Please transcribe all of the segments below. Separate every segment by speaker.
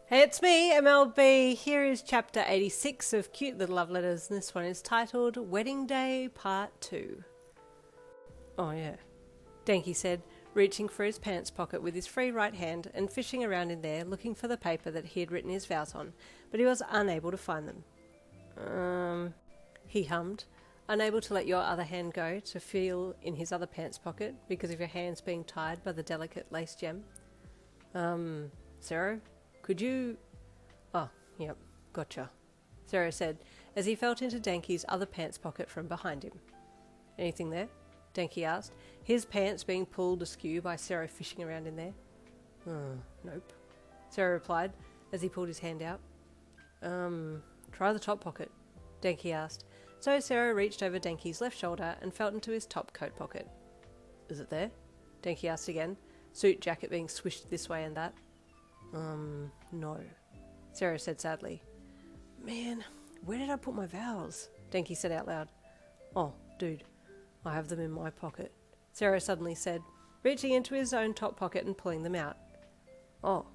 Speaker 1: Hey, it's me, MLB. Here is chapter 86 of Cute Little Love Letters, and this one is titled Wedding Day Part 2. Oh yeah, Denki said, reaching for his pants pocket with his free right hand and fishing around in there looking for the paper that he had written his vows on, but he was unable to find them. He hummed, unable to let your other hand go to feel in his other pants pocket because of your hands being tied by the delicate lace gem. Sero? Could you... Oh, yep, gotcha, Sero said, as he felt into Denki's other pants pocket from behind him. Anything there? Denki asked, his pants being pulled askew by Sero fishing around in there. Nope, Sero replied, as he pulled his hand out. Try the top pocket, Denki asked, so Sero reached over Denki's left shoulder and felt into his top coat pocket. Is it there? Denki asked again, suit jacket being swished this way and that. No, Sero said sadly. Man, where did I put my vows? Denki said out loud. Oh, dude, I have them in my pocket, Sero suddenly said, reaching into his own top pocket and pulling them out. Oh,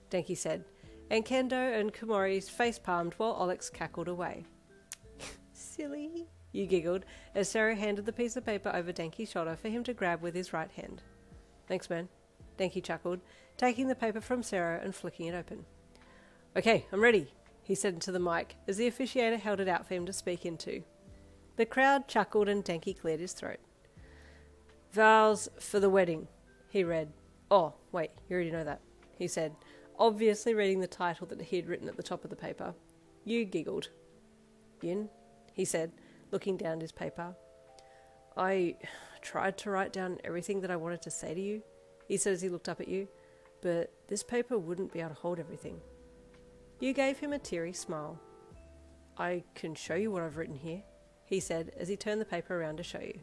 Speaker 1: Denki said, and Kendo and Komori face-palmed while Alex cackled away. Silly, you giggled, as Sero handed the piece of paper over Denki's shoulder for him to grab with his right hand. Thanks, man, Denki chuckled, taking the paper from Sero and flicking it open. Okay, I'm ready, he said into the mic as the officiator held it out for him to speak into. The crowd chuckled and Denki cleared his throat. Vows for the wedding, he read. Oh, wait, you already know that, he said, obviously reading the title that he had written at the top of the paper. You giggled. Yin, he said, looking down at his paper. I tried to write down everything that I wanted to say to you, he said as he looked up at you, but this paper wouldn't be able to hold everything. You gave him a teary smile. I can show you what I've written here, he said as he turned the paper around to show you.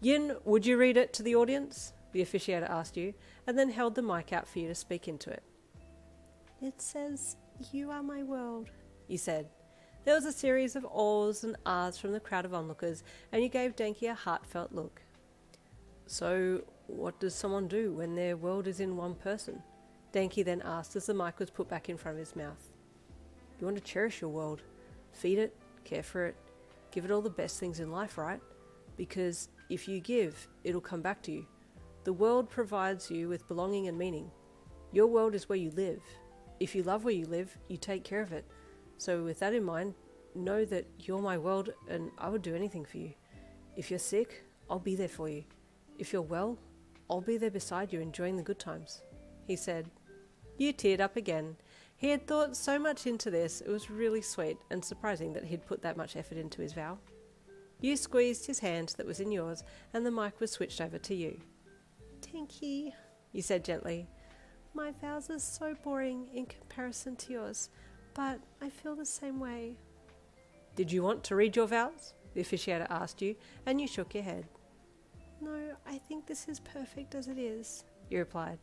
Speaker 1: Yin, would you read it to the audience? The officiator asked you, and then held the mic out for you to speak into it. It says, you are my world, you said. There was a series of awes and ahs from the crowd of onlookers, and you gave Denki a heartfelt look. So, what does someone do when their world is in one person? Denki then asked as the mic was put back in front of his mouth. You want to cherish your world. Feed it, care for it, give it all the best things in life, right? Because if you give, it'll come back to you. The world provides you with belonging and meaning. Your world is where you live. If you love where you live, you take care of it. So with that in mind, know that you're my world and I would do anything for you. If you're sick, I'll be there for you. If you're well, I'll be there beside you enjoying the good times, he said. You teared up again. He had thought so much into this, it was really sweet and surprising that he'd put that much effort into his vow. You squeezed his hand that was in yours and the mic was switched over to you. Denki, you said gently, my vows are so boring in comparison to yours, but I feel the same way. Did you want to read your vows? The officiator asked you, and you shook your head. No, I think this is perfect as it is, you replied.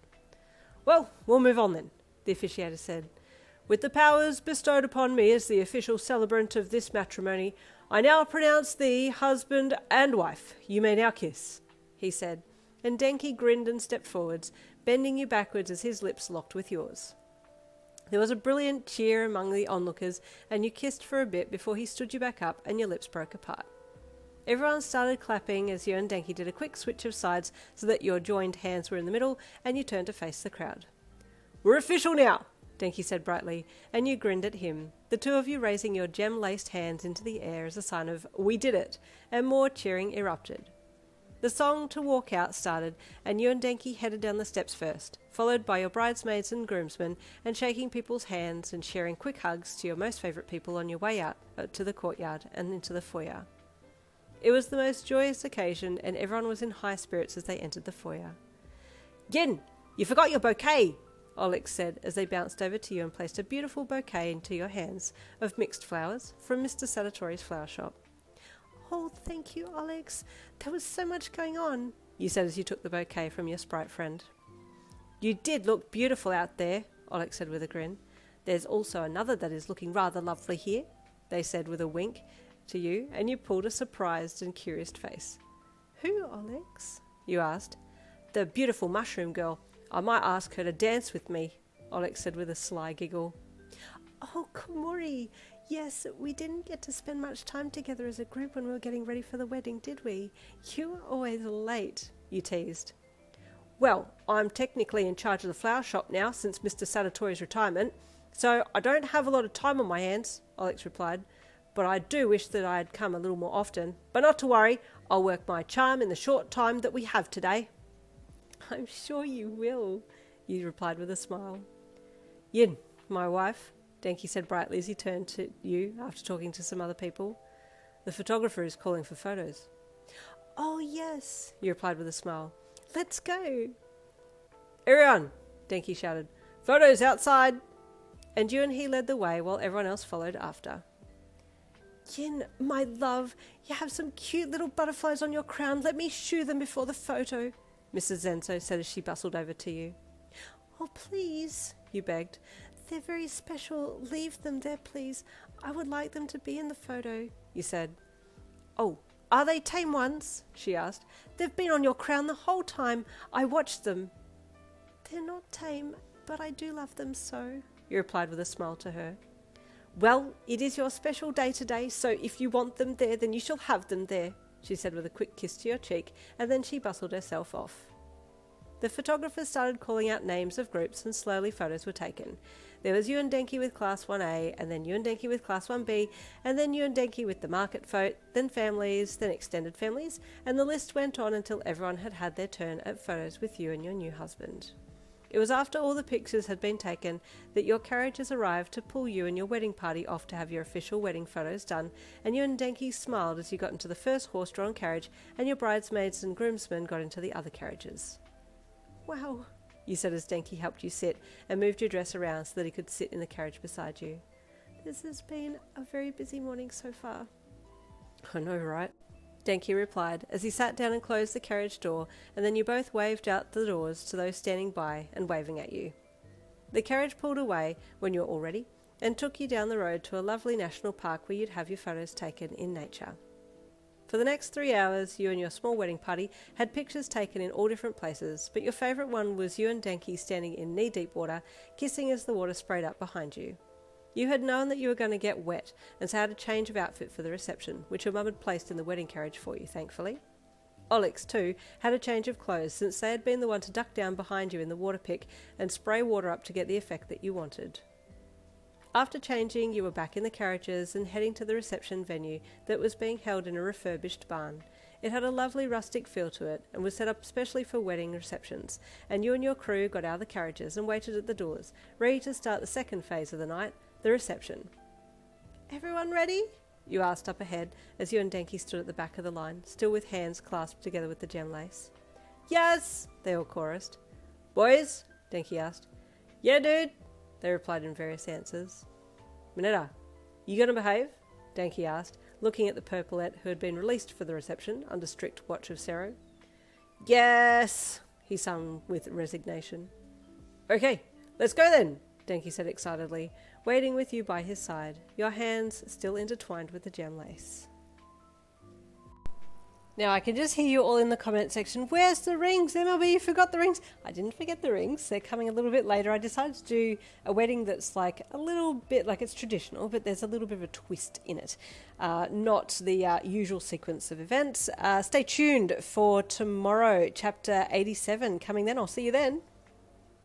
Speaker 1: Well, we'll move on then, the officiator said. With the powers bestowed upon me as the official celebrant of this matrimony, I now pronounce thee husband and wife. You may now kiss, he said, and Denki grinned and stepped forwards, bending you backwards as his lips locked with yours. There was a brilliant cheer among the onlookers, and you kissed for a bit before he stood you back up and your lips broke apart. Everyone started clapping as you and Denki did a quick switch of sides so that your joined hands were in the middle and you turned to face the crowd. We're official now, Denki said brightly, and you grinned at him, the two of you raising your gem-laced hands into the air as a sign of we did it, and more cheering erupted. The song to walk out started, and you and Denki headed down the steps first, followed by your bridesmaids and groomsmen, and shaking people's hands and sharing quick hugs to your most favourite people on your way out to the courtyard and into the foyer. It was the most joyous occasion, and everyone was in high spirits as they entered the foyer. Yin, you forgot your bouquet, Alex said as they bounced over to you and placed a beautiful bouquet into your hands of mixed flowers from Mr. Sadatori's flower shop. Oh, thank you, Alex. There was so much going on, you said as you took the bouquet from your sprite friend. You did look beautiful out there, Alex said with a grin. There's also another that is looking rather lovely here, they said with a wink to you, and you pulled a surprised and curious face. Who, Alex? You asked. The beautiful mushroom girl. I might ask her to dance with me, Alex said with a sly giggle. Oh, Komori, yes, we didn't get to spend much time together as a group when we were getting ready for the wedding, did we? You were always late, you teased. Well, I'm technically in charge of the flower shop now since Mr. Sadatori's retirement, so I don't have a lot of time on my hands, Alex replied. But I do wish that I had come a little more often. But not to worry, I'll work my charm in the short time that we have today. I'm sure you will, you replied with a smile. Yin, my wife, Denki said brightly as he turned to you after talking to some other people. The photographer is calling for photos. Oh yes, you replied with a smile. Let's go. Everyone, Denki shouted. Photos outside. And you and he led the way while everyone else followed after. Yin, my love, you have some cute little butterflies on your crown. Let me shoo them before the photo, Mrs. Zenso said as she bustled over to you. Oh, please, you begged. They're very special. Leave them there, please. I would like them to be in the photo, you said. Oh, are they tame ones? She asked. They've been on your crown the whole time. I watched them. They're not tame, but I do love them so, you replied with a smile to her. Well, it is your special day today, so if you want them there, then you shall have them there, she said with a quick kiss to your cheek, and then she bustled herself off. The photographer started calling out names of groups and slowly photos were taken. There was you and Denki with Class 1A, and then you and Denki with Class 1B, and then you and Denki with the market vote, then families, then extended families, and the list went on until everyone had had their turn at photos with you and your new husband. It was after all the pictures had been taken that your carriages arrived to pull you and your wedding party off to have your official wedding photos done, and you and Denki smiled as you got into the first horse-drawn carriage and your bridesmaids and groomsmen got into the other carriages. Wow, you said as Denki helped you sit and moved your dress around so that he could sit in the carriage beside you. This has been a very busy morning so far. I know, right? Denki replied as he sat down and closed the carriage door, and then you both waved out the doors to those standing by and waving at you. The carriage pulled away when you were all ready and took you down the road to a lovely national park where you'd have your photos taken in nature. For the next 3 hours, you and your small wedding party had pictures taken in all different places, but your favourite one was you and Denki standing in knee-deep water, kissing as the water sprayed up behind you. You had known that you were going to get wet and so had a change of outfit for the reception, which your mum had placed in the wedding carriage for you, thankfully. Alex, too, had a change of clothes since they had been the one to duck down behind you in the water pick and spray water up to get the effect that you wanted. After changing, you were back in the carriages and heading to the reception venue that was being held in a refurbished barn. It had a lovely rustic feel to it and was set up especially for wedding receptions, and you and your crew got out of the carriages and waited at the doors, ready to start the second phase of the night, the reception. Everyone ready? You asked up ahead as you and Denki stood at the back of the line, still with hands clasped together with the gem lace. Yes, they all chorused. Boys? Denki asked. Yeah, dude, they replied in various answers. Mineta, you gonna behave? Denki asked, looking at the purpleette who had been released for the reception under strict watch of Sero. Yes, he sung with resignation. Okay, let's go then, Denki said excitedly, waiting with you by his side, your hands still intertwined with the gem lace. Now I can just hear you all in the comment section, where's the rings? MLB, you forgot the rings. I didn't forget the rings, they're coming a little bit later. I decided to do a wedding that's like a little bit, like it's traditional, but there's a little bit of a twist in it. Not the usual sequence of events. Stay tuned for tomorrow, chapter 87 coming then. I'll see you then.